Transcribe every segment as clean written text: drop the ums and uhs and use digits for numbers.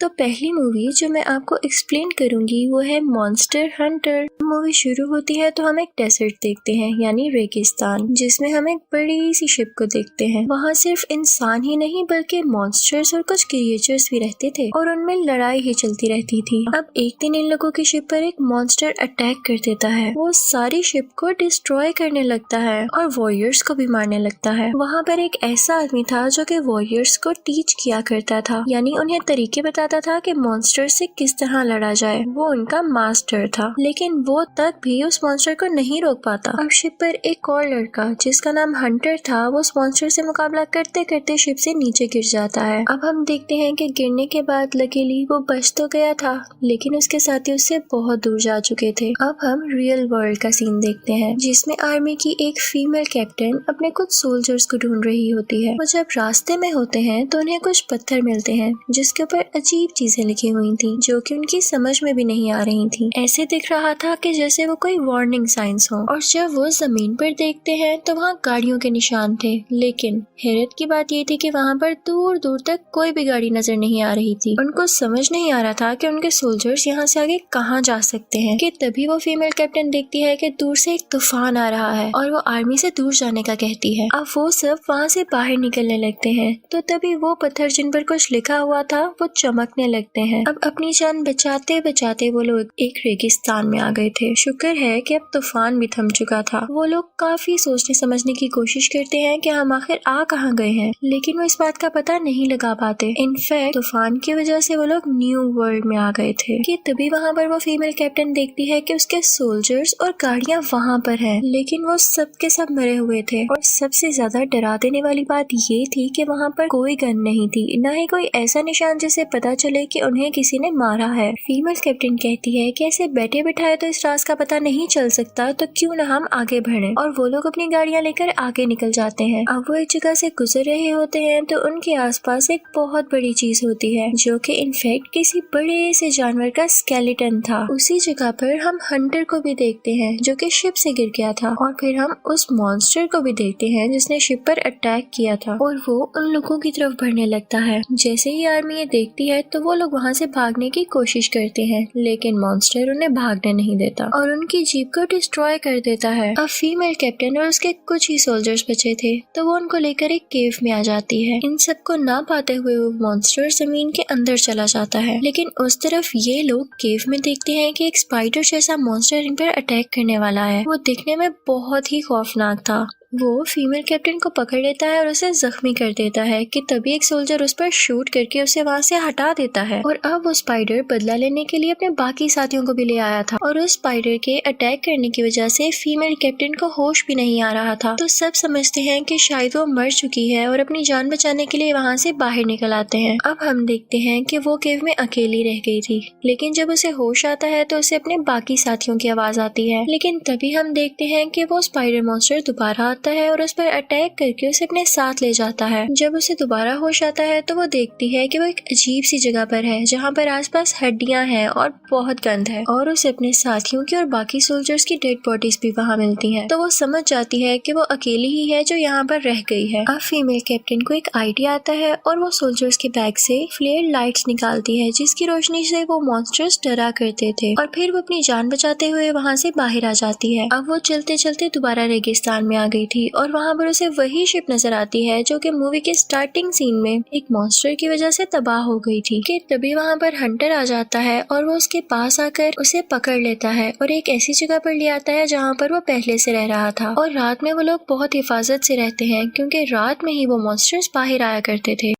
तो पहली मूवी जो मैं आपको एक्सप्लेन करूंगी वो है मॉन्स्टर हंटर। मूवी शुरू होती है तो हम एक डेजर्ट देखते हैं यानी रेगिस्तान, जिसमें हम एक बड़ी सी शिप को देखते हैं। वहाँ सिर्फ इंसान ही नहीं बल्कि मॉन्स्टर्स और कुछ क्रिएचर्स भी रहते थे और उनमें लड़ाई ही चलती रहती थी। अब एक दिन इन लोगों की शिप पर एक मॉन्स्टर अटैक कर देता है। वो सारी शिप को डिस्ट्रॉय करने लगता है और वॉरियर्स को भी मारने लगता है। वहाँ पर एक ऐसा आदमी था जो कि वॉरियर्स को टीच किया करता था, यानी उन्हें तरीके बताता था कि मॉन्स्टर से किस तरह लड़ा जाए। वो उनका मास्टर था, लेकिन वो तक भी उस मॉन्स्टर को नहीं रोक पाता। अब शिप पर एक और लड़का जिसका नाम हंटर था, वो उस मॉन्स्टर से मुकाबला करते करते शिप से नीचे गिर जाता है। अब हम देखते हैं कि गिरने के बाद लकीली वो बच तो गया था, लेकिन उसके साथी उससे बहुत दूर जा चुके थे। अब हम रियल वर्ल्ड का सीन देखते हैं, जिसमें आर्मी की एक फीमेल कैप्टन अपने कुछ सोल्जर्स को ढूंढ रही होती है। वो जब रास्ते में होते हैं तो उन्हें कुछ पत्थर मिलते हैं जिसके ऊपर अजीब चीजें लिखी हुई थी, जो कि उनकी समझ में भी नहीं आ रही थी। ऐसे दिख रहा था कि जैसे वो कोई वार्निंग साइंस हो। और जब वो जमीन पर देखते हैं तो वहाँ गाड़ियों के निशान थे, लेकिन हैरत की बात ये थी कि वहाँ पर दूर दूर तक कोई भी गाड़ी नजर नहीं आ रही थी। उनको समझ नहीं आ रहा था कि उनके सोल्जर्स यहाँ से आगे कहाँ जा सकते हैं कि तभी वो फीमेल कैप्टन देखती है कि दूर से एक तूफान आ रहा है और वो आर्मी से दूर जाने का कहती है। अब वो सब वहाँ से बाहर निकलने लगते हैं तो तभी वो पत्थर जिन पर कुछ लिखा हुआ था वो चमकने लगते हैं। अब अपनी जान बचाते बचाते वो लोग एक रेगिस्तान में आ गए थे। शुक्र है कि अब तूफान भी थम चुका था। वो लोग काफी सोचने समझने की कोशिश करते हैं कि हम आखिर आ कहाँ गए हैं, लेकिन वो इस बात का पता नहीं लगा पाते। इनफैक्ट तूफान की वजह से वो लोग न्यू वर्ल्ड में आ गए थे कि तभी वहाँ पर वो फीमेल कैप्टन देखती है कि उसके सोल्जर्स और गाड़ियाँ वहाँ पर हैं, लेकिन वो सब के सब मरे हुए थे। और सबसे ज्यादा डरा देने वाली बात ये थी कि वहाँ पर कोई गन नहीं थी, न ही कोई ऐसा निशान जिससे पता चले कि उन्हें किसी ने मारा है। फीमेल कैप्टन कहती है कि ऐसे बैठे बिठाए तो इस राज का पता नहीं चल सकता, तो क्यों न हम आगे बढ़े। और वो लोग अपनी गाड़ियाँ लेकर आगे निकल जाते हैं। अब वो एक जगह से गुजर रहे होते हैं तो उनके आसपास एक बहुत बड़ी चीज होती है, जो कि इनफैक्ट किसी बड़े से जानवर का स्केलेटन था। उसी जगह पर हम हंटर को भी देखते हैं जो कि शिप से गिर गया था, और फिर हम उस मॉन्स्टर को भी देखते हैं जिसने शिप पर अटैक किया था और वो उन लोगों की तरफ बढ़ने लगता है। जैसे ही आर्मी ये देखती है तो वो लोग वहाँ से भागने की कोशिश करते हैं, लेकिन मॉन्स्टर उन्हें भागने नहीं देता और उनकी जीप को डिस्ट्रॉय कर देता है। अब फीमेल कैप्टन और उसके कुछ ही सोल्जर्स बचे थे तो वो उनको लेकर एक केव में आ जाती है। इन सबको ना पाते हुए वो मॉन्स्टर जमीन के अंदर चला जाता है, लेकिन उस तरफ ये लोग केव में देखते हैं कि एक स्पाइडर जैसा मॉन्स्टर इन पर अटैक करने वाला है। वो दिखने में बहुत ही खौफनाक था। वो फीमेल कैप्टन को पकड़ लेता है और उसे जख्मी कर देता है कि तभी एक सोल्जर उस पर शूट करके उसे वहाँ से हटा देता है। और अब वो स्पाइडर बदला लेने के लिए अपने बाकी साथियों को भी ले आया था और उस स्पाइडर के अटैक करने की वजह से फीमेल कैप्टन को होश भी नहीं आ रहा था। तो सब समझते हैं कि शायद वो मर चुकी है और अपनी जान बचाने के लिए वहाँ से बाहर निकल आते हैं। अब हम देखते हैं कि वो केव में अकेली रह गई थी, लेकिन जब उसे होश आता है तो उसे अपने बाकी साथियों की आवाज आती है। लेकिन तभी हम देखते हैं कि वो स्पाइडर मॉन्स्टर दोबारा है और उस पर अटैक करके उसे अपने साथ ले जाता है। जब उसे दोबारा होश आता है तो वो देखती है कि वो एक अजीब सी जगह पर है जहाँ पर आसपास हड्डियां हैं और बहुत गंध है, और उसे अपने साथियों की और बाकी सोल्जर्स की डेड बॉडीज भी वहाँ मिलती हैं। तो वो समझ जाती है कि वो अकेली ही है जो यहाँ पर रह गई है। अब फीमेल कैप्टन को एक आइडिया आता है और वो सोल्जर्स के बैग से फ्लेयर लाइट्स निकालती है, जिसकी रोशनी से वो मॉन्स्टर्स डरा करते थे, और फिर वो अपनी जान बचाते हुए वहाँ से बाहर आ जाती है। अब वो चलते चलते दोबारा रेगिस्तान में आ गई थी और वहाँ पर उसे वही शिप नजर आती है जो कि मूवी के स्टार्टिंग सीन में एक मॉन्स्टर की वजह से तबाह हो गई थी। कि तभी वहाँ पर हंटर आ जाता है और वो उसके पास आकर उसे पकड़ लेता है और एक ऐसी जगह पर ले आता है जहाँ पर वो पहले से रह रहा था। और रात में वो लोग बहुत हिफाजत से रहते हैं क्योंकि रात में ही वो मॉन्स्टर्स बाहर आया करते थे।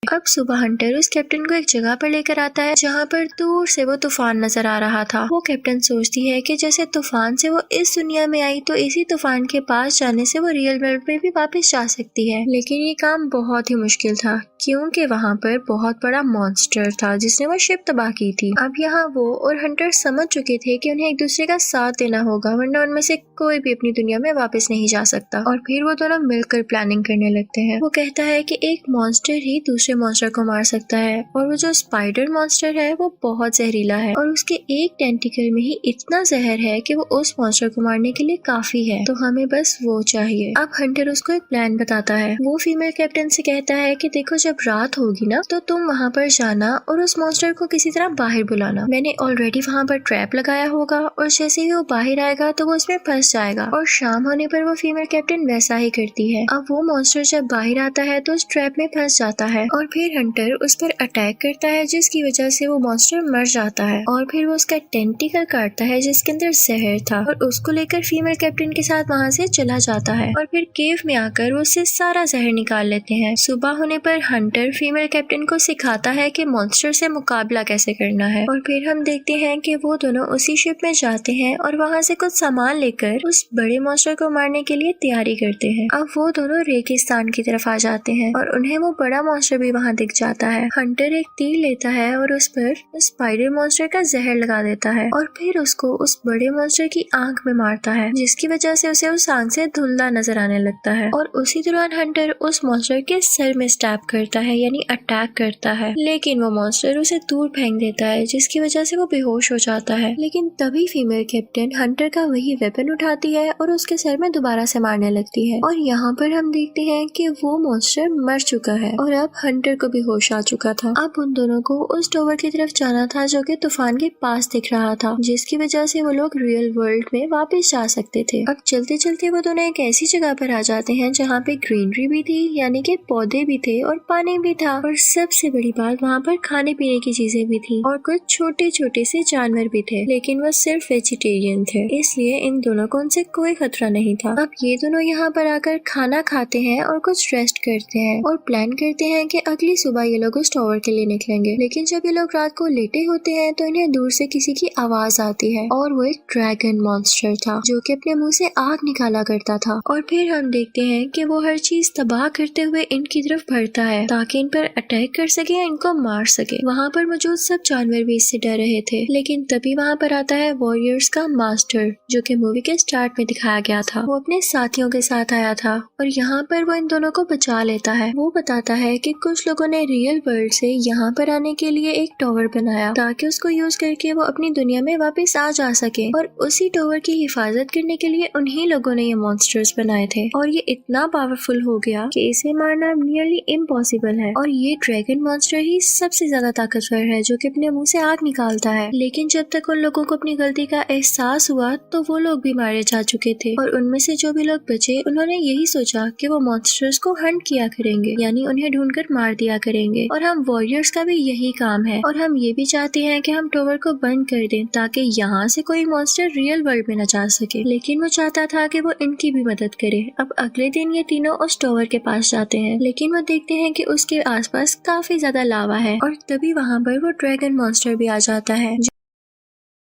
अब सुबह हंटर उस कैप्टन को एक जगह पर लेकर आता है जहाँ पर दूर से वो तूफान नजर आ रहा था। वो कैप्टन सोचती है कि जैसे तूफान से वो इस दुनिया में आई तो इसी तूफान के पास जाने से वो रियल वर्ल्ड में भी वापस जा सकती है, लेकिन ये काम बहुत ही मुश्किल था क्योंकि वहाँ पर बहुत बड़ा मॉन्स्टर था जिसने वो शिप तबाह की थी। अब यहाँ वो और हंटर समझ चुके थे कि उन्हें एक दूसरे का साथ देना होगा, वरना उनमें से कोई भी अपनी दुनिया में वापस नहीं जा सकता। और फिर वो दोनों मिलकर प्लानिंग करने लगते हैं। वो कहता है कि एक मॉन्स्टर ही दूसरे मॉन्स्टर को मार सकता है। और वो जो स्पाइडर मॉन्स्टर है वो बहुत जहरीला है और उसके एक टेंटिकल में ही इतना जहर है कि वो उस मॉन्स्टर को मारने के लिए काफी है। तो हमें बस वो चाहिए। अब हंटर उसको एक प्लान बताता है। वो फीमेल कैप्टन से कहता है कि देखो जब रात होगी ना तो तुम वहाँ पर जाना और उस मॉन्स्टर को किसी तरह बाहर बुलाना। मैंने ऑलरेडी वहाँ पर ट्रैप लगाया होगा और जैसे ही वो बाहर आएगा तो वो उसमें फंस जाएगा। और शाम होने पर वो फीमेल कैप्टन वैसा ही करती है। अब वो मॉन्स्टर जब बाहर आता है तो उस ट्रैप में फंस जाता है और फिर हंटर उस पर अटैक करता है जिसकी वजह से वो मॉन्स्टर मर जाता है। और फिर वो उसका टेंटिकल काटता है जिसके अंदर जहर था और उसको लेकर फीमेल कैप्टन के साथ वहाँ से चला जाता है। और फिर केव में आकर वो उससे सारा जहर निकाल लेते हैं। सुबह होने पर हंटर फीमेल कैप्टन को सिखाता है कि मॉन्स्टर से मुकाबला कैसे करना है। और फिर हम देखते हैं कि वो दोनों उसी शिप में जाते हैं और वहाँ से कुछ सामान लेकर उस बड़े मॉन्स्टर को मारने के लिए तैयारी करते हैं। अब वो दोनों रेगिस्तान की तरफ आ जाते हैं और उन्हें वो बड़ा मॉन्स्टर भी वहाँ दिख जाता है। हंटर एक तीर लेता है और उस पर स्पाइडर मॉन्स्टर का जहर लगा देता है और फिर उसको उस बड़े मॉन्स्टर की आंख में मारता है जिसकी वजह से उसे उस आंख से धुंधला नजर आने लगता है। और उसी दौरान हंटर उस मॉन्स्टर के सर में स्टैब करता है यानी अटैक करता है, लेकिन वो मॉन्स्टर उसे दूर फेंक देता है जिसकी वजह से वो बेहोश हो जाता है। लेकिन तभी फीमेल कैप्टन हंटर का वही वेपन उठाती है और उसके सर में दोबारा से मारने लगती है। और यहाँ पर हम देखते हैं कि वो मॉन्स्टर मर चुका है और अब हंटर को भी होश आ चुका था। अब उन दोनों को उस टॉवर की तरफ जाना था जो कि तूफान के पास दिख रहा था, जिसकी वजह से वो लोग रियल वर्ल्ड में वापस जा सकते थे। अब चलते चलते वो दोनों एक ऐसी जगह पर आ जाते हैं जहाँ पे ग्रीनरी भी थी यानी कि पौधे भी थे और पानी भी था। और सबसे बड़ी बात वहाँ पर खाने पीने की चीजें भी थी और कुछ छोटे छोटे से जानवर भी थे, लेकिन वो सिर्फ वेजिटेरियन थे, इसलिए इन दोनों को उनसे कोई खतरा नहीं था। अब ये दोनों यहाँ पर आकर खाना खाते हैं और कुछ रेस्ट करते हैं और प्लान करते हैं कि अगली सुबह ये लोग उस टॉवर के लिए निकलेंगे। लेकिन जब ये लोग रात को लेटे होते हैं तो इन्हें दूर से किसी की आवाज आती है और वो एक ड्रैगन मॉन्स्टर था जो कि अपने मुंह से आग निकाला करता था। और फिर हम देखते हैं कि वो हर चीज तबाह करते हुए इनकी तरफ बढ़ता है ताकि इन पर अटैक कर सके या इनको मार सके। वहाँ पर मौजूद सब जानवर भी इससे डर रहे थे, लेकिन तभी वहाँ पर आता है वॉरियर्स का मास्टर जो कि मूवी के स्टार्ट में दिखाया गया था। वो अपने साथियों के साथ आया था और यहाँ पर वो इन दोनों को बचा लेता है। वो बताता है कि कुछ लोगों ने रियल वर्ल्ड से यहाँ पर आने के लिए एक टॉवर बनाया ताकि उसको यूज करके वो अपनी दुनिया में वापस आ जा सके, और उसी टॉवर की हिफाजत करने के लिए उन्हीं लोगों ने ये मॉन्स्टर्स बनाए थे। और ये इतना पावरफुल हो गया कि इसे मारना नियरली इम्पॉसिबल है। और ये ड्रैगन मॉन्स्टर ही सबसे ज्यादा ताकतवर है जो कि अपने मुंह से आग निकालता है। लेकिन जब तक उन लोगों को अपनी गलती का एहसास हुआ तो वो लोग भी मारे जा चुके थे, और उनमें से जो भी लोग बचे उन्होंने यही सोचा कि वो मॉन्स्टर्स को हंट किया करेंगे, यानी उन्हें ढूंढकर मार दिया करेंगे। और हम वॉरियर्स का भी यही काम है, और हम ये भी चाहते हैं कि हम टॉवर को बंद कर दें ताकि यहाँ से कोई मॉन्स्टर रियल वर्ल्ड में न जा सके। लेकिन वो चाहता था कि वो इनकी भी मदद करे। अब अगले दिन ये तीनों उस टॉवर के पास जाते हैं, लेकिन वो देखते हैं कि उसके आसपास काफी ज्यादा लावा है, और तभी वहाँ पर वो ड्रैगन मॉन्स्टर भी आ जाता है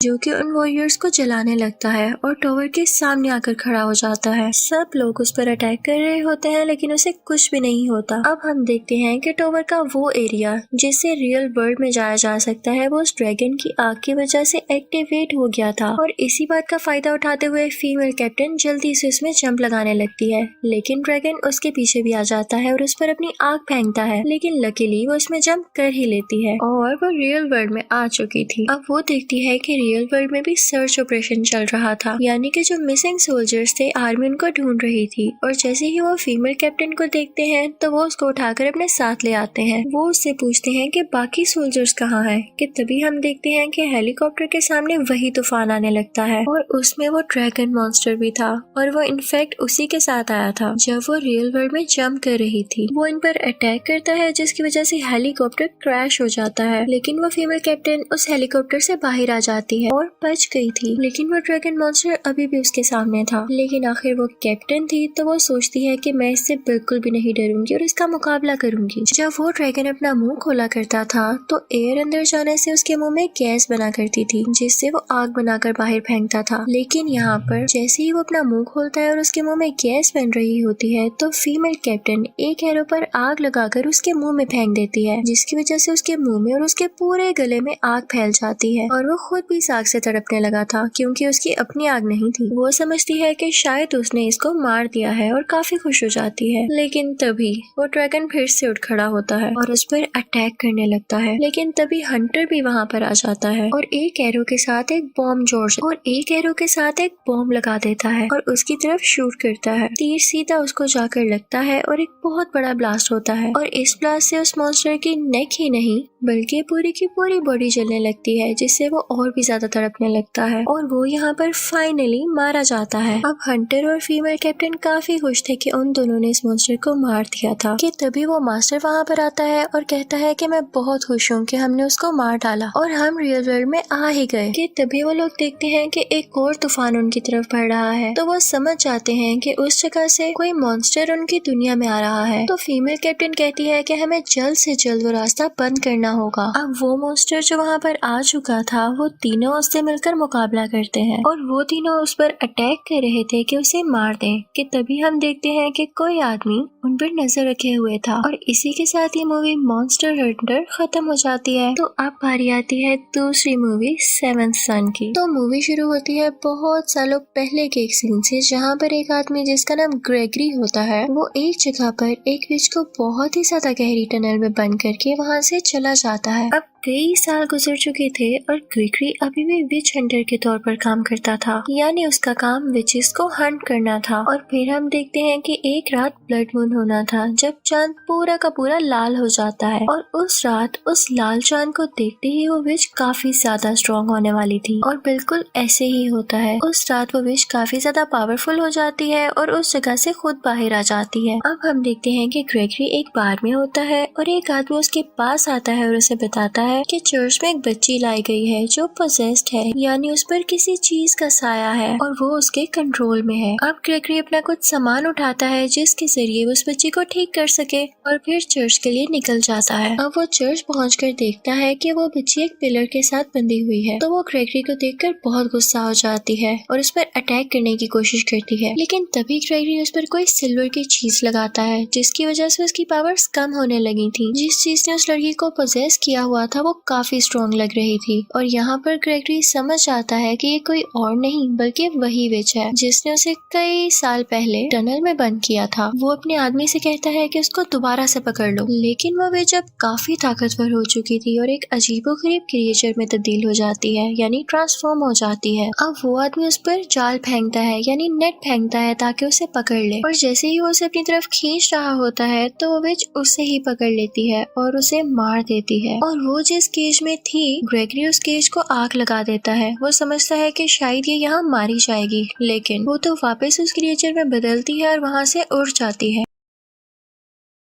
जो कि उन वॉरियर्स को जलाने लगता है और टॉवर के सामने आकर खड़ा हो जाता है। सब लोग उस पर अटैक कर रहे होते हैं लेकिन उसे कुछ भी नहीं होता। अब हम देखते हैं कि टॉवर का वो एरिया जिससे रियल वर्ल्ड में जाया जा सकता है वो उस ड्रैगन की आग की वजह से एक्टिवेट हो गया था, और इसी बात का फायदा उठाते हुए फीमेल कैप्टन जल्दी से उसमें जंप लगाने लगती है। लेकिन ड्रैगन उसके पीछे भी आ जाता है और उस पर अपनी आग फेंकता है, लेकिन लकीली वो उसमें जंप कर ही लेती है और वो रियल वर्ल्ड में आ चुकी थी। अब वो देखती है कि रियल वर्ल्ड में भी सर्च ऑपरेशन चल रहा था, यानी कि जो मिसिंग सोल्जर्स थे आर्मी उनको ढूंढ रही थी। और जैसे ही वो फीमेल कैप्टन को देखते हैं तो वो उसको उठाकर अपने साथ ले आते हैं। वो उससे पूछते हैं कि बाकी सोल्जर्स कहाँ हैं, कि तभी हम देखते हैं कि हेलीकॉप्टर के सामने वही तूफान आने लगता है और उसमें वो ड्रैगन मॉन्स्टर भी था, और वो इनफैक्ट उसी के साथ आया था जब वो रियल वर्ल्ड में जंप कर रही थी। वो इन पर अटैक करता है जिसकी वजह से हेलीकॉप्टर क्रैश हो जाता है, लेकिन वो फीमेल कैप्टन उस हेलीकॉप्टर से बाहर आ जाती है और बच गई थी। लेकिन वो ड्रैगन मॉन्स्टर अभी भी उसके सामने था। लेकिन आखिर वो कैप्टन थी तो वो सोचती है कि मैं इससे बिल्कुल भी नहीं डरूंगी और इसका मुकाबला करूंगी। जब वो ड्रैगन अपना मुंह खोला करता था तो एयर अंदर जाने से उसके मुंह में गैस बना करती थी जिससे वो आग बनाकर बाहर फेंकता था। लेकिन यहाँ पर जैसे ही वो अपना मुंह खोलता है और उसके मुंह में गैस बन रही होती है तो फीमेल कैप्टन एक एरो पर आग लगाकर उसके मुंह में फेंक देती है, जिसकी वजह से उसके मुंह में और उसके पूरे गले में आग फैल जाती है और वो खुद भी इस आग से तड़पने लगा था क्योंकि उसकी अपनी आग नहीं थी। वो समझती है कि शायद उसने इसको मार दिया है और काफी खुश हो जाती है, लेकिन तभी वो ड्रैगन फिर से उठ खड़ा होता है और उस पर अटैक करने लगता है। लेकिन तभी हंटर भी वहाँ पर आ जाता है और एक एरो के साथ एक बॉम्ब लगा देता है और उसकी तरफ शूट करता है। तीर सीधा उसको जाकर लगता है और एक बहुत बड़ा ब्लास्ट होता है और इस ब्लास्ट से उस मॉन्स्टर की नेक ही नहीं बल्कि पूरी की पूरी बॉडी जलने लगती है, जिससे वो और भी ज्यादा तड़पने लगता है और वो यहाँ पर फाइनली मारा जाता है। अब हंटर और फीमेल कैप्टन काफी खुश थे कि उन दोनों ने इस मॉन्स्टर को मार दिया था। कि तभी वो मास्टर वहाँ पर आता है और कहता है कि मैं बहुत खुश हूँ कि हमने उसको मार डाला और हम रियल वर्ल्ड में आ ही गए। कि तभी वो लोग देखते हैं कि एक और तूफान उनकी तरफ बढ़ रहा है, तो वो समझ जाते हैं कि उस जगह से कोई मॉन्स्टर उनकी दुनिया में आ रहा है। तो फीमेल कैप्टन कहती है कि हमें जल्द से जल्द वो रास्ता बंद करना होगा। अब वो मॉन्स्टर जो वहाँ पर आ चुका था वो तीनों उससे मिलकर मुकाबला करते हैं और वो तीनों उस पर अटैक कर रहे थे कि उसे मार दें। कि तभी हम देखते हैं कि कोई आदमी उन पर नजर रखे हुए था और इसी के साथ ये मूवी मॉन्स्टर हंटर खत्म हो जाती है। तो अब बारी आती है दूसरी मूवी सेवंथ सन की। तो मूवी शुरू होती है बहुत सालों पहले के एक सीन से, जहाँ पर एक आदमी जिसका नाम ग्रेगरी होता है वो एक जगह पर एक विच को बहुत ही ज्यादा गहरी टनल में बंद करके वहाँ से चला जाता है। अब कई साल गुजर चुके थे और ग्रेगरी अभी भी विच हंटर के तौर पर काम करता था, यानी उसका काम विचेस को हंट करना था। और फिर हम देखते हैं कि एक रात ब्लड मून होना था जब चांद पूरा का पूरा लाल हो जाता है और उस रात उस लाल चांद को देखते ही वो विच काफी ज्यादा स्ट्रॉन्ग होने वाली थी और बिल्कुल ऐसे ही होता है। उस रात वो विच काफी ज्यादा पावरफुल हो जाती है और उस जगह से खुद बाहर आ जाती है। अब हम देखते हैं कि ग्रेगरी एक बार में होता है और एक आदमी उसके पास आता है और उसे बताता है कि चर्च में एक बच्ची लाई गई है जो पोजेस्ड है, यानी उस पर किसी चीज का साया है और वो उसके कंट्रोल में है। अब ग्रेगरी अपना कुछ सामान उठाता है जिसके जरिए उस बच्ची को ठीक कर सके और फिर चर्च के लिए निकल जाता है। अब वो चर्च पहुंचकर देखता है कि वो बच्ची एक पिलर के साथ बंधी हुई है, तो वो ग्रेगरी को देखकर बहुत गुस्सा हो जाती है और उस पर अटैक करने की कोशिश करती है। लेकिन तभी ग्रेगरी उस पर कोई सिल्वर की चीज लगाता है जिसकी वजह से उसकी पावर्स कम होने लगी थी। जिस चीज ने उस लड़की को पोजेस किया हुआ था वो काफी स्ट्रॉन्ग लग रही थी और यहाँ पर ग्रेगरी समझ आता है कि ये कोई और नहीं बल्कि वही विच है जिसने उसे कई साल पहले टनल में बंद किया था। वो अपने आदमी से कहता है कि उसको दोबारा से पकड़ लो, लेकिन वो विच अब काफी ताकतवर हो चुकी थी और एक अजीबोगरीब क्रिएचर में तब्दील हो जाती है, यानी ट्रांसफॉर्म हो जाती है। अब वो आदमी उस पर जाल फेंकता है, यानी नेट फेंकता है ताकि उसे पकड़ ले और जैसे ही वो उसे अपनी तरफ खींच रहा होता है तो वो विच उसे ही पकड़ लेती है और उसे मार देती है। और वो जिस केज में थी ग्रेगरी उस केज को आग लगा देता है। वो समझता है कि शायद ये यहाँ मारी जाएगी, लेकिन वो तो वापस उस क्रिएचर में बदलती है और वहाँ से उड़ जाती है।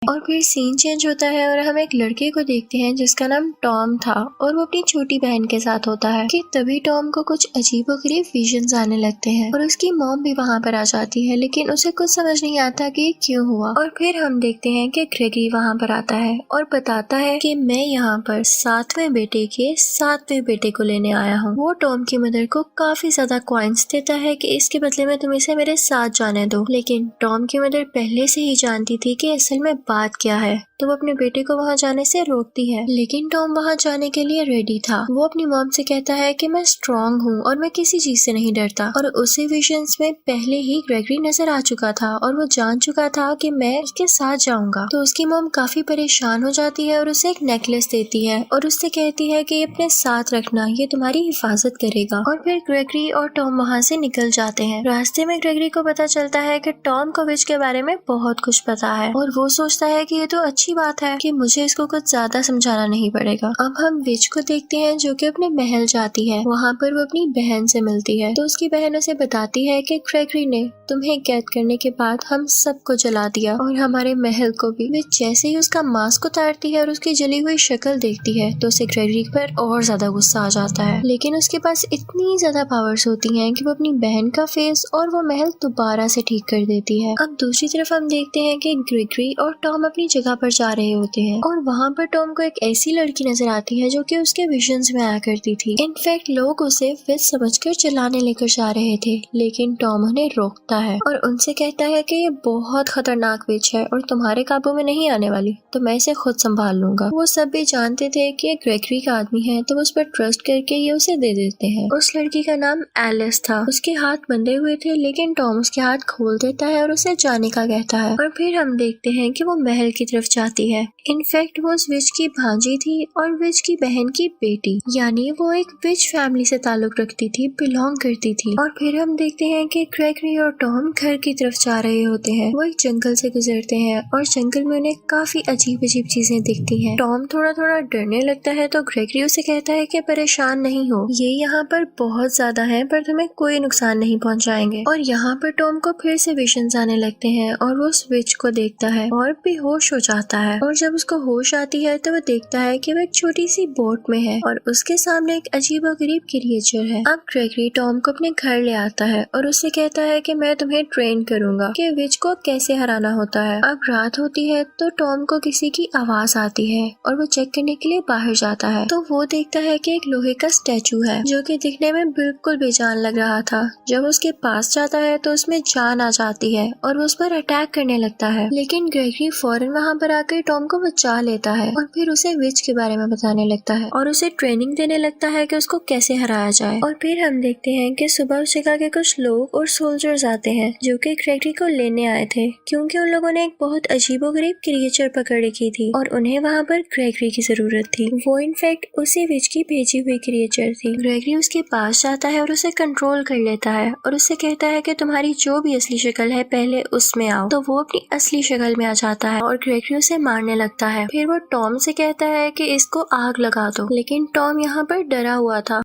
और फिर सीन चेंज होता है और हम एक लड़के को देखते हैं जिसका नाम टॉम था और वो अपनी छोटी बहन के साथ होता है। कि तभी टॉम को कुछ अजीबोगरीब विजन्स आने लगते हैं और उसकी मॉम भी वहाँ पर आ जाती है, लेकिन उसे कुछ समझ नहीं आता कि ये क्यों हुआ। और फिर हम देखते हैं कि ग्रेगरी वहाँ पर आता है और बताता है कि मैं यहाँ पर 7वें बेटे के 7वें बेटे को लेने आया हूँ। वो टॉम की मदर को काफी ज्यादा कॉइन्स देता है कि इसके बदले में तुम इसे मेरे साथ जाने दो, लेकिन टॉम की मदर पहले से ही जानती थी कि असल में बात क्या है, तो वो अपने बेटे को वहाँ जाने से रोकती है। लेकिन टॉम वहाँ जाने के लिए रेडी था। वो अपनी मॉम से कहता है कि मैं स्ट्रॉन्ग हूँ और मैं किसी चीज से नहीं डरता। और उसी विजन्स में पहले ही ग्रेगरी नजर आ चुका था और वो जान चुका था कि मैं उसके साथ जाऊंगा। तो उसकी मॉम काफी परेशान हो जाती है और उसे एक नेकलेस देती है और उससे कहती है कि ये अपने साथ रखना, ये तुम्हारी हिफाजत करेगा। और फिर ग्रेगरी और टॉम वहाँ से निकल जाते हैं। रास्ते में ग्रेगरी को पता चलता है कि टॉम को विच के बारे में बहुत कुछ पता है और वो सोचता है कि ये तो अच्छी बात है कि मुझे इसको कुछ ज्यादा समझाना नहीं पड़ेगा। अब हम विच को देखते हैं जो कि अपने महल जाती है। वहाँ पर वो अपनी बहन से मिलती है तो उसकी बहन उसे बताती है कि ग्रेगरी ने तुम्हें कैद करने के बाद हम सबको जला दिया और हमारे महल को भी। विच जैसे ही उसका मास्क उतारती है और उसकी जली हुई शक्ल देखती है तो उसे ग्रेगरी पर और ज्यादा गुस्सा आ जाता है, लेकिन उसके पास इतनी ज्यादा पावर्स होती हैं कि वो अपनी बहन का फेस और वो महल दोबारा से ठीक कर देती है। अब दूसरी तरफ हम देखते हैं कि ग्रेगरी और टॉम अपनी जगह पर जा रहे होते हैं और वहाँ पर टॉम को एक ऐसी लड़की नजर आती है जो कि उसके विजन्स में आया करती थी। इनफैक्ट लोग उसे विच समझकर चलाने लेकर जा रहे थे, लेकिन टॉम उन्हें रोकता है और उनसे कहता है कि ये बहुत खतरनाक विच है और तुम्हारे काबू में नहीं आने वाली, तो मैं इसे खुद संभाल लूंगा। वो सब भी जानते थे कि ये ग्रेगरी का आदमी है, तो उस पर ट्रस्ट करके ये उसे दे देते हैं। उस लड़की का नाम एलिस था। उसके हाथ बंधे हुए थे, लेकिन टॉम उसके हाथ खोल देता है और उसे जाने का कहता है और फिर हम देखते हैं कि वो महल की तरफ जाती है। इनफैक्ट वो उस विच की भांजी थी और विच की बहन की बेटी, यानी वो एक विच फैमिली से ताल्लुक रखती थी, बिलोंग करती थी। और फिर हम देखते हैं कि ग्रेगरी और टॉम घर की तरफ जा रहे होते हैं। वो एक जंगल से गुजरते हैं और जंगल में उन्हें काफी अजीब अजीब चीजें दिखती हैं। टॉम थोड़ा थोड़ा डरने लगता है तो ग्रेगरी उसे कहता है कि परेशान नहीं हो, ये यहाँ पर बहुत ज्यादा है पर तुम्हें कोई नुकसान नहीं पहुँचाएंगे। और यहाँ पर टॉम को फिर से विजन्स आने लगते हैं और वो उस विच को देखता है और बेहोश हो जाता है। और जब उसको होश आती है तो वो देखता है कि वो एक छोटी सी बोट में है और उसके सामने एक अजीबोगरीब क्रिएचर है। अब ग्रेगरी टॉम को अपने घर ले आता है और उससे कहता है कि मैं तुम्हें ट्रेन करूंगा कि विच को कैसे हराना होता है। अब रात होती है तो टॉम को किसी की आवाज आती है और वो चेक करने के लिए बाहर जाता है तो वो देखता है कि एक लोहे का स्टैचू है जो कि दिखने में बिल्कुल बेजान लग रहा था। जब उसके पास जाता है तो उसमें जान आ जाती है और वो उस पर अटैक करने लगता है, लेकिन ग्रेगरी फौरन वहाँ पर आकर टॉम को बचा लेता है और फिर उसे विच के बारे में बताने लगता है और उसे ट्रेनिंग देने लगता है कि उसको कैसे हराया जाए। और फिर हम देखते हैं कि सुबह उस जगह के कुछ लोग और सोल्जर्स आते हैं जो कि ग्रेगरी को लेने आए थे, क्योंकि उन लोगों ने एक बहुत अजीबोगरीब क्रिएचर पकड़ रखी थी और उन्हें वहाँ पर ग्रेगरी की जरूरत थी। वो इनफैक्ट उसी विच की भेजी हुई क्रिएचर थी। ग्रेगरी उसके पास जाता है और उसे कंट्रोल कर लेता है और उससे कहता है कि तुम्हारी जो भी असली शक्ल है पहले उसमें आओ। तो वो अपनी असली शक्ल में आ जाता है और ग्रेगरी उसे मारने लगता है। फिर वो टॉम से कहता है कि इसको आग लगा दो, लेकिन टॉम यहाँ पर डरा हुआ था।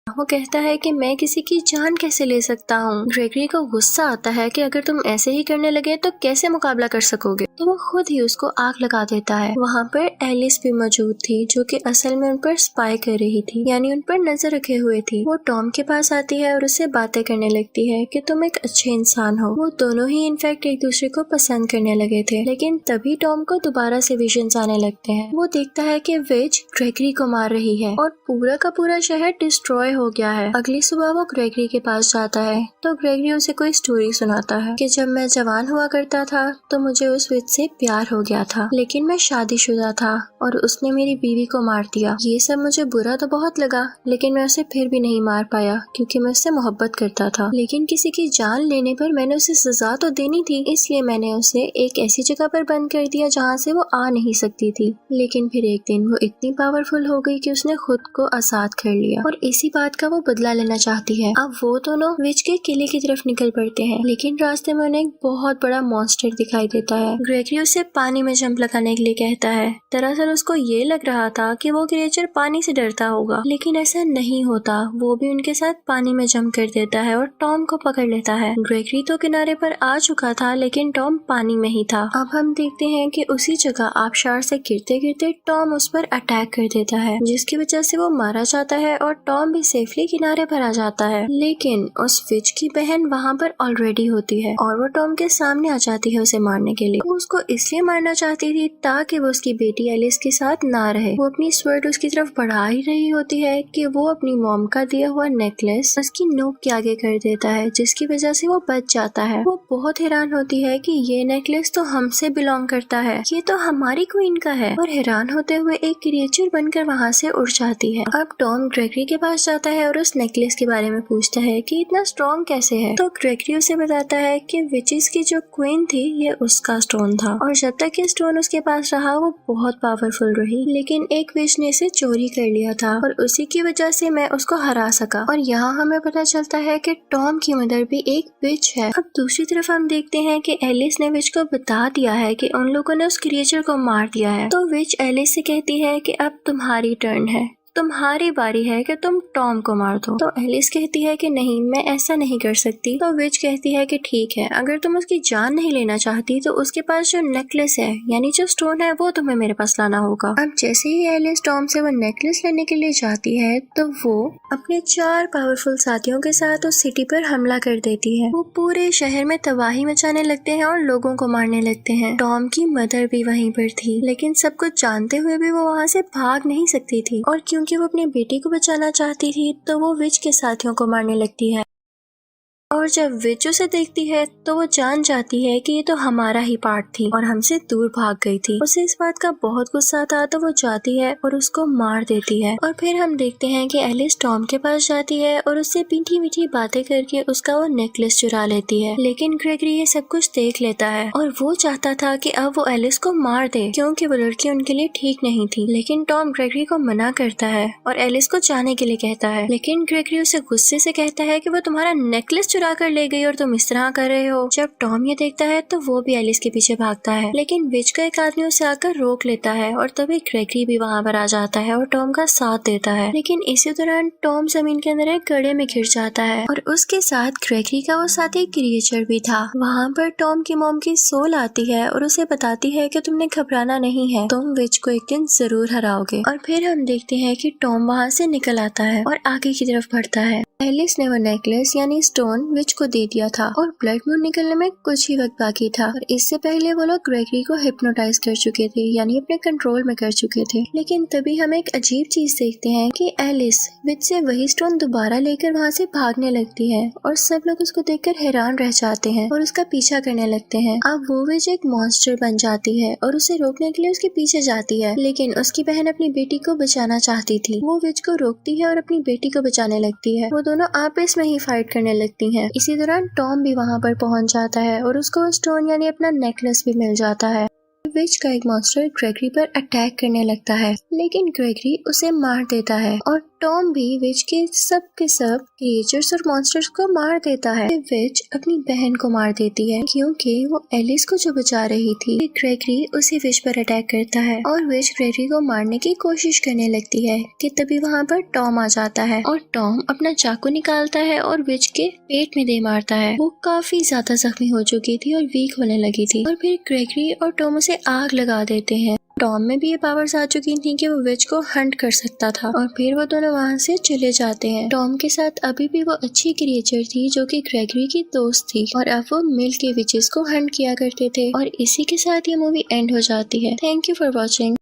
वो कहता है कि मैं किसी की जान कैसे ले सकता हूँ। ग्रेगरी को गुस्सा आता है कि अगर तुम ऐसे ही करने लगे तो कैसे मुकाबला कर सकोगे, तो वो खुद ही उसको आग लगा देता है। वहाँ पर एलिस भी मौजूद थी जो कि असल में उन पर स्पाई कर रही थी, यानी उन पर नजर रखे हुए थी। वो टॉम के पास आती है और उससे बातें करने लगती है कि तुम एक अच्छे इंसान हो। वो दोनों ही इनफैक्ट एक दूसरे को पसंद करने लगे थे, लेकिन तभी टॉम को दोबारा से विजन्स आने लगते हैं। वो देखता है कि विच ग्रेगरी को मार रही है और पूरा का पूरा शहर डिस्ट्रॉय हो गया है। अगली सुबह वो ग्रेगरी के पास जाता है तो ग्रेगरी उसे कोई स्टोरी सुनाता है कि जब मैं जवान हुआ करता था तो मुझे उस विच से प्यार हो गया था, लेकिन मैं शादीशुदा था और उसने मेरी बीवी को मार दिया। ये सब मुझे बुरा तो बहुत लगा, लेकिन मैं उसे फिर भी नहीं मार पाया क्योंकि मैं उससे मोहब्बत करता था। लेकिन किसी की जान लेने पर मैंने उसे सजा तो देनी थी, इसलिए मैंने उसे एक ऐसी जगह पर बंद कर दिया जहाँ से वो आ नहीं सकती थी। लेकिन फिर एक दिन वो इतनी पावरफुल हो गई कि उसने खुद को आजाद कर लिया और इसी बात का वो बदला लेना चाहती है। अब वो दोनों विच के किले की तरफ निकल पड़ते हैं, लेकिन रास्ते में उन्हें एक बहुत बड़ा मॉन्स्टर दिखाई देता है। ग्रेगरी उसे पानी में जंप लगाने के लिए कहता है। दरअसल उसको ये लग रहा था कि वो क्रिएचर पानी से डरता होगा, लेकिन ऐसा नहीं होता। वो भी उनके साथ पानी में जंप कर देता है और टॉम को पकड़ लेता है। ग्रेगरी तो किनारे पर आ चुका था, लेकिन टॉम पानी में ही था। अब हम देखते हैं कि उसी जगह आबशार से गिरते गिरते टॉम उस पर अटैक कर देता है, जिसकी वजह से वो मारा जाता है और टॉम भी सेफली किनारे पर आ जाता है। लेकिन उस विच की बहन वहाँ पर ऑलरेडी होती है और वो टॉम के सामने आ जाती है उसे मारने के लिए। वो उसको इसलिए मारना चाहती थी ताकि वो उसकी बेटी एलिस के साथ ना रहे। वो अपनी स्वर्ड उसकी तरफ बढ़ा ही रही होती है कि वो अपनी मॉम का दिया हुआ नेकलेस उसकी नोक के आगे कर देता है, जिसकी वजह से वो बच जाता है। वो बहुत हैरान होती है कि ये नेकलेस तो हमसे बिलोंग करता है, ये तो हमारी क्वीन का है, और हैरान होते हुए एक क्रिएचर बनकर वहाँ से उड़ जाती है। अब टॉम ग्रेगरी के पास जाता है और उस नेकलेस के बारे में पूछता है कि इतना स्ट्रॉन्ग कैसे है। तो ग्रेगरी उसे बताता है कि विचेस की जो क्वीन थी ये उसका स्टोन था और जब तक ये स्टोन उसके पास रहा वो बहुत पावरफुल रही, लेकिन एक विच ने इसे चोरी कर लिया था और उसी की वजह से मैं उसको हरा सका। और यहाँ हमें पता चलता है कि टॉम की मदर भी एक विच है। अब दूसरी तरफ हम देखते हैं कि एलिस ने विच को बता दिया है कि उन लोगों ने उस क्रिएचर को मार दिया है। तो विच एलिस से कहती है कि अब तुम्हारी टर्न है, तुम्हारी बारी है कि तुम टॉम को मार दो। तो एलिस कहती है कि नहीं, मैं ऐसा नहीं कर सकती। तो विच कहती है कि ठीक है, अगर तुम उसकी जान नहीं लेना चाहती तो उसके पास जो नेकलेस है यानी जो स्टोन है वो तुम्हें मेरे पास लाना होगा। अब जैसे ही एलिस टॉम से वो नेकलेस लेने के लिए जाती है तो वो अपने 4 पावरफुल साथियों के साथ उस सिटी पर हमला कर देती है। वो पूरे शहर में तबाही मचाने लगते हैं और लोगों को मारने लगते हैं। टॉम की मदर भी वहीं पर थी, लेकिन सब कुछ जानते हुए भी वो वहाँ से भाग नहीं सकती थी, और क्योंकि वो अपनी बेटी को बचाना चाहती थी तो वो विच के साथियों को मारने लगती है। और जब विच उसे देखती है तो वो जान जाती है कि ये तो हमारा ही पार्ट थी और हमसे दूर भाग गई थी। उसे इस बात का बहुत गुस्सा था तो वो जाती है और उसको मार देती है। और फिर हम देखते हैं कि एलिस टॉम के पास जाती है और उससे मीठी मीठी बातें करके उसका वो नेकलेस चुरा लेती है। लेकिन ग्रेगरी ये सब कुछ देख लेता है और वो चाहता था कि अब वो एलिस को मार दे क्योंकि वो लड़की उनके लिए ठीक नहीं थी। लेकिन टॉम ग्रेगरी को मना करता है और एलिस को जाने के लिए कहता है। लेकिन ग्रेगरी उसे गुस्से से कहता है कि वो तुम्हारा नेकलेस चुरा कर ले गई और तुम इस तरह कर रहे हो। जब टॉम ये देखता है तो वो भी एलिस के पीछे भागता है, लेकिन विच का एक आदमी उसे आकर रोक लेता है और तभी ग्रेगरी भी वहाँ पर आ जाता है और टॉम का साथ देता है। लेकिन इसी दौरान टॉम जमीन के अंदर एक गड्ढे में गिर जाता है और उसके साथ ग्रेगरी का वो साथी क्रिएचर भी था। वहाँ पर टॉम की मॉम की सोल आती है और उसे बताती है कि तुमने घबराना नहीं है, तुम विच को एक दिन जरूर हराओगे। और फिर हम देखते हैं कि टॉम वहाँ से निकल आता है और आगे की तरफ बढ़ता है। एलिस ने वो नेकलेस यानी स्टोन विच को दे दिया था और ब्लड मून निकलने में कुछ ही वक्त बाकी था। और इससे पहले वो लोग ग्रेगरी को हिप्नोटाइज कर चुके थे, यानी अपने कंट्रोल में कर चुके थे। लेकिन तभी हम एक अजीब चीज देखते हैं कि एलिस विच से वही स्टोन दोबारा लेकर वहाँ से भागने लगती है और सब लोग उसको देखकर हैरान रह जाते हैं और उसका पीछा करने लगते हैं। अब वो विच एक मॉन्स्टर बन जाती है और उसे रोकने के लिए उसके पीछे जाती है, लेकिन उसकी बहन अपनी बेटी को बचाना चाहती थी। वो विच को रोकती है और अपनी बेटी को बचाने लगती है। वो दोनों आपस में ही फाइट करने लगती हैं। इसी दौरान टॉम भी वहाँ पर पहुँच जाता है और उसको स्टोन यानी अपना नेकलेस भी मिल जाता है। विच का एक मॉन्स्टर ग्रेगरी पर अटैक करने लगता है, लेकिन ग्रेगरी उसे मार देता है और टॉम भी विच के सब क्रिएचर्स और मॉन्स्टर्स को मार देता है। विच अपनी बहन को मार देती है क्योंकि वो एलिस को जो बचा रही थी। ग्रेगरी उसे विच पर अटैक करता है और विच ग्रेगरी को मारने की कोशिश करने लगती है कि तभी वहाँ पर टॉम आ जाता है और टॉम अपना चाकू निकालता है और विच के पेट में दे मारता है। वो काफी ज्यादा जख्मी हो चुकी थी और वीक होने लगी थी और फिर ग्रेगरी और टॉम उसे आग लगा देते हैं। टॉम में भी ये पावर्स आ चुकी थी कि वो विच को हंट कर सकता था और फिर वो दोनों वहाँ से चले जाते हैं। टॉम के साथ अभी भी वो अच्छी क्रिएचर थी जो कि ग्रेगरी की दोस्त थी और अब वो मिल के विचेस को हंट किया करते थे। और इसी के साथ ये मूवी एंड हो जाती है। Thank you for watching.